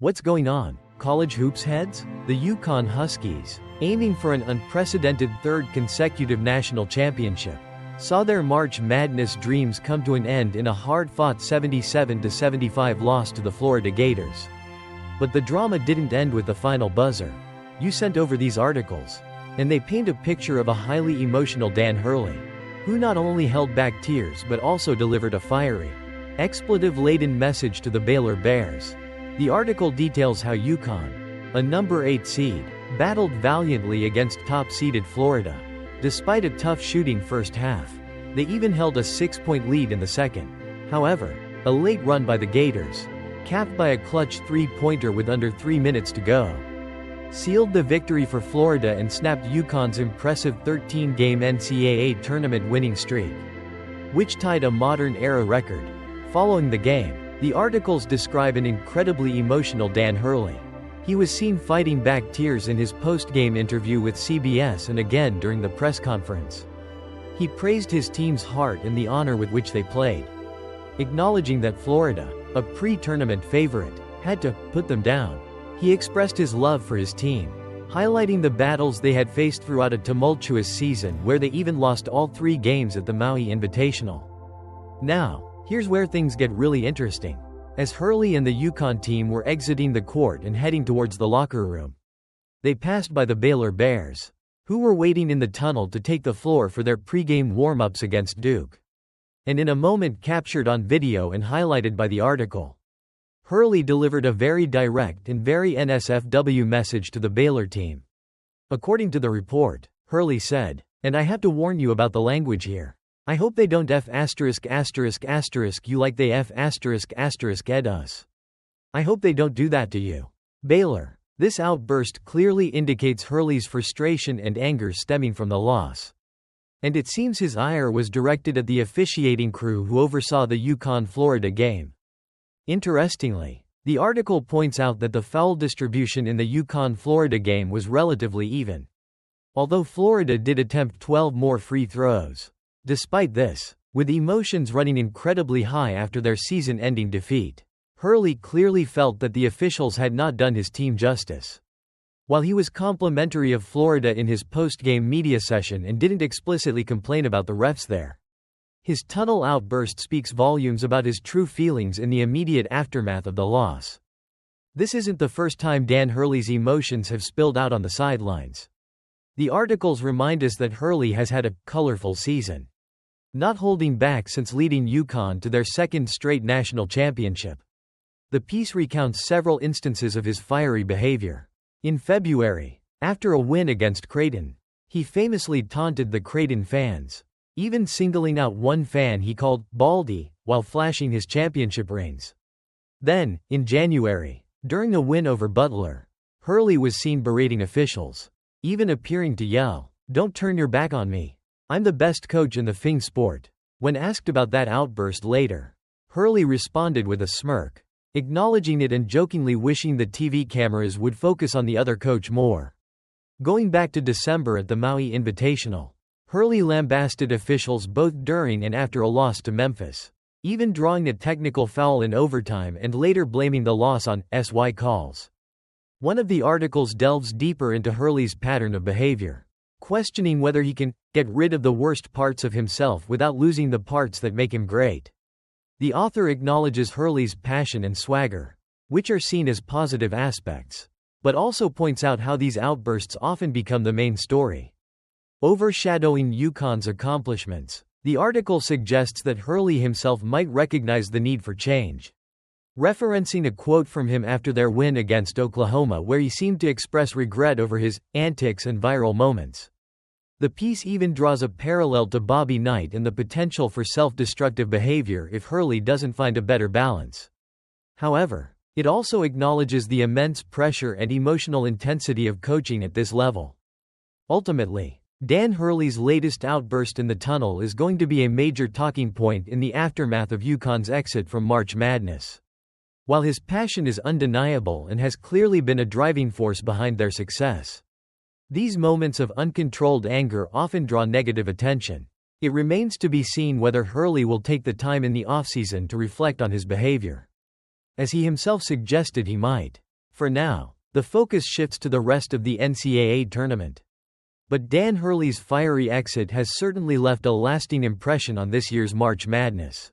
What's going on, college hoops heads? The UConn Huskies, aiming for an unprecedented third consecutive national championship, saw their March Madness dreams come to an end in a hard-fought 77-75 loss to the Florida Gators. But the drama didn't end with the final buzzer. You sent over these articles, and they paint a picture of a highly emotional Dan Hurley, who not only held back tears but also delivered a fiery, expletive-laden message to the Baylor Bears. The article details how UConn, a number 8 seed, battled valiantly against top-seeded Florida. Despite a tough shooting first half, they even held a 6-point lead in the second. However, a late run by the Gators, capped by a clutch three-pointer with under 3 minutes to go, sealed the victory for Florida and snapped UConn's impressive 13-game NCAA tournament winning streak, which tied a modern-era record. Following the game, the articles describe an incredibly emotional Dan Hurley. He was seen fighting back tears in his post-game interview with CBS and again during the press conference. He praised his team's heart and the honor with which they played, acknowledging that Florida, a pre-tournament favorite, had to put them down. He expressed his love for his team, highlighting the battles they had faced throughout a tumultuous season where they even lost all 3 games at the Maui Invitational. Now, here's where things get really interesting. As Hurley and the UConn team were exiting the court and heading towards the locker room, they passed by the Baylor Bears, who were waiting in the tunnel to take the floor for their pregame warm-ups against Duke. And in a moment captured on video and highlighted by the article, Hurley delivered a very direct and very NSFW message to the Baylor team. According to the report, Hurley said, "And I have to warn you about the language here. I hope they don't you like they ed us. I hope they don't do that to you." Baylor. This outburst clearly indicates Hurley's frustration and anger stemming from the loss. And it seems his ire was directed at the officiating crew who oversaw the UConn-Florida game. Interestingly, the article points out that the foul distribution in the UConn-Florida game was relatively even, although Florida did attempt 12 more free throws. Despite this, with emotions running incredibly high after their season-ending defeat, Hurley clearly felt that the officials had not done his team justice. While he was complimentary of Florida in his post-game media session and didn't explicitly complain about the refs there, his tunnel outburst speaks volumes about his true feelings in the immediate aftermath of the loss. This isn't the first time Dan Hurley's emotions have spilled out on the sidelines. The articles remind us that Hurley has had a colorful season, not holding back since leading UConn to their second straight national championship. The piece recounts several instances of his fiery behavior. In February, after a win against Creighton, he famously taunted the Creighton fans, even singling out one fan he called Baldy while flashing his championship rings. Then, in January, during a win over Butler, Hurley was seen berating officials, even appearing to yell, "Don't turn your back on me. I'm the best coach in the Fing sport." When asked about that outburst later, Hurley responded with a smirk, acknowledging it and jokingly wishing the TV cameras would focus on the other coach more. Going back to December at the Maui Invitational, Hurley lambasted officials both during and after a loss to Memphis, even drawing a technical foul in overtime and later blaming the loss on SY calls. One of the articles delves deeper into Hurley's pattern of behavior, questioning whether he can get rid of the worst parts of himself without losing the parts that make him great. The author acknowledges Hurley's passion and swagger, which are seen as positive aspects, but also points out how these outbursts often become the main story, overshadowing UConn's accomplishments. The article suggests that Hurley himself might recognize the need for change, referencing a quote from him after their win against Oklahoma where he seemed to express regret over his antics and viral moments. The piece even draws a parallel to Bobby Knight and the potential for self-destructive behavior if Hurley doesn't find a better balance. However, it also acknowledges the immense pressure and emotional intensity of coaching at this level. Ultimately, Dan Hurley's latest outburst in the tunnel is going to be a major talking point in the aftermath of UConn's exit from March Madness. While his passion is undeniable and has clearly been a driving force behind their success, these moments of uncontrolled anger often draw negative attention. It remains to be seen whether Hurley will take the time in the offseason to reflect on his behavior, as he himself suggested he might. For now, the focus shifts to the rest of the NCAA tournament. But Dan Hurley's fiery exit has certainly left a lasting impression on this year's March Madness.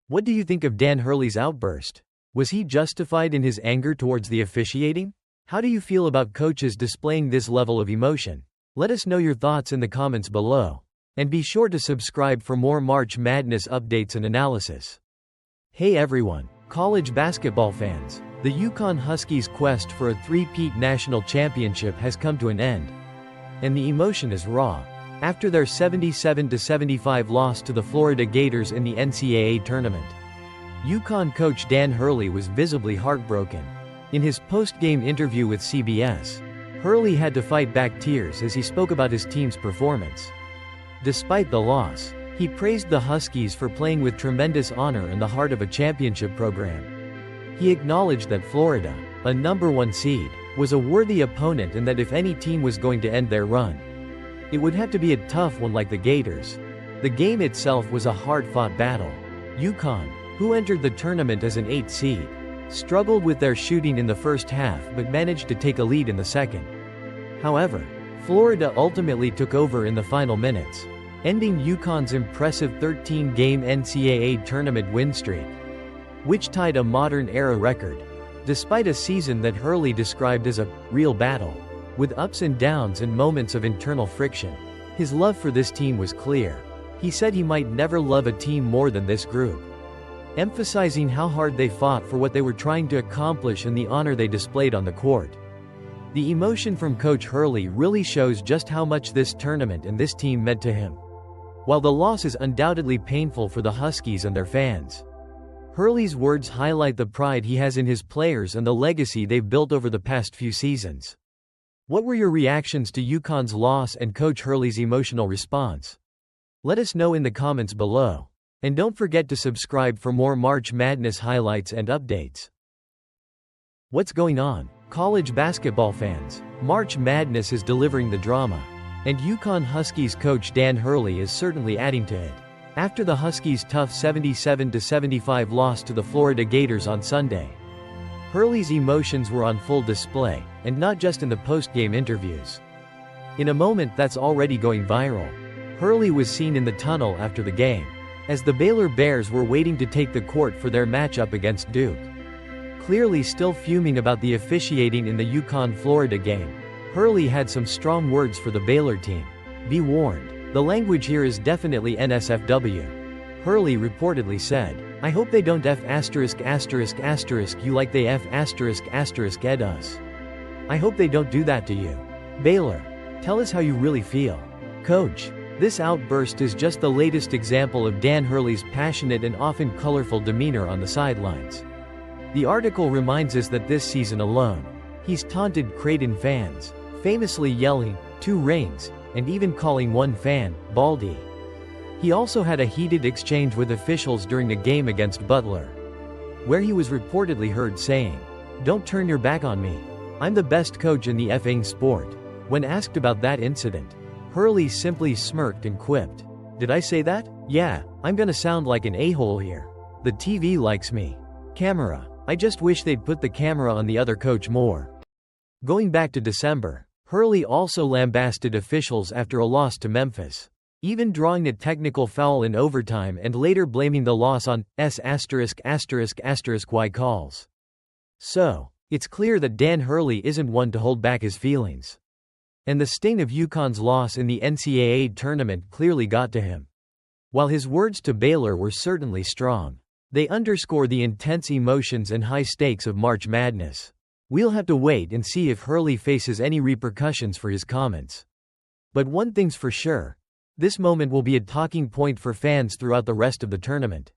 What do you think of Dan Hurley's outburst? Was he justified in his anger towards the officiating? How do you feel about coaches displaying this level of emotion? Let us know your thoughts in the comments below. And be sure to subscribe for more March Madness updates and analysis. Hey everyone, college basketball fans. The UConn Huskies' quest for a three-peat national championship has come to an end. And the emotion is raw. After their 77-75 loss to the Florida Gators in the NCAA tournament, UConn coach Dan Hurley was visibly heartbroken. In his post-game interview with CBS, Hurley had to fight back tears as he spoke about his team's performance. Despite the loss, he praised the Huskies for playing with tremendous honor in the heart of a championship program. He acknowledged that Florida, a #1 seed, was a worthy opponent and that if any team was going to end their run, it would have to be a tough one like the Gators. The game itself was a hard-fought battle. UConn, who entered the tournament as an 8th seed, struggled with their shooting in the first half but managed to take a lead in the second. However, Florida ultimately took over in the final minutes, ending UConn's impressive 13-game NCAA tournament win streak, which tied a modern-era record. Despite a season that Hurley described as a real battle, with ups and downs and moments of internal friction, his love for this team was clear. He said he might never love a team more than this group, emphasizing how hard they fought for what they were trying to accomplish and the honor they displayed on the court. The emotion from Coach Hurley really shows just how much this tournament and this team meant to him. While the loss is undoubtedly painful for the Huskies and their fans, Hurley's words highlight the pride he has in his players and the legacy they've built over the past few seasons. What were your reactions to UConn's loss and Coach Hurley's emotional response? Let us know in the comments below. And don't forget to subscribe for more March Madness highlights and updates. What's going on, college basketball fans? March Madness is delivering the drama, and UConn Huskies coach Dan Hurley is certainly adding to it. After the Huskies' tough 77-75 loss to the Florida Gators on Sunday, Hurley's emotions were on full display, and not just in the post-game interviews. In a moment that's already going viral, Hurley was seen in the tunnel after the game, as the Baylor Bears were waiting to take the court for their matchup against Duke. Clearly still fuming about the officiating in the UConn-Florida game, Hurley had some strong words for the Baylor team. Be warned, the language here is definitely NSFW. Hurley reportedly said, "I hope they don't F*** you like they F*** ed us. I hope they don't do that to you. Baylor, tell us how you really feel. Coach." This outburst is just the latest example of Dan Hurley's passionate and often colorful demeanor on the sidelines. The article reminds us that this season alone, he's taunted Creighton fans, famously yelling, "Two rings," and even calling one fan, Baldy. He also had a heated exchange with officials during the game against Butler, where he was reportedly heard saying, "Don't turn your back on me. I'm the best coach in the effing sport." When asked about that incident, Hurley simply smirked and quipped, "Did I say that? Yeah, I'm gonna sound like an a-hole here. The TV likes me. Camera. I just wish they'd put the camera on the other coach more." Going back to December, Hurley also lambasted officials after a loss to Memphis, even drawing a technical foul in overtime and later blaming the loss on ******y calls. So, it's clear that Dan Hurley isn't one to hold back his feelings. And the sting of UConn's loss in the NCAA tournament clearly got to him. While his words to Baylor were certainly strong, they underscore the intense emotions and high stakes of March Madness. We'll have to wait and see if Hurley faces any repercussions for his comments. But one thing's for sure, this moment will be a talking point for fans throughout the rest of the tournament.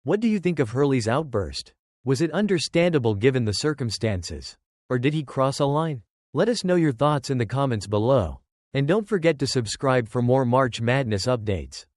What do you think of Hurley's outburst? Was it understandable given the circumstances? Or did he cross a line? Let us know your thoughts in the comments below. And don't forget to subscribe for more March Madness updates.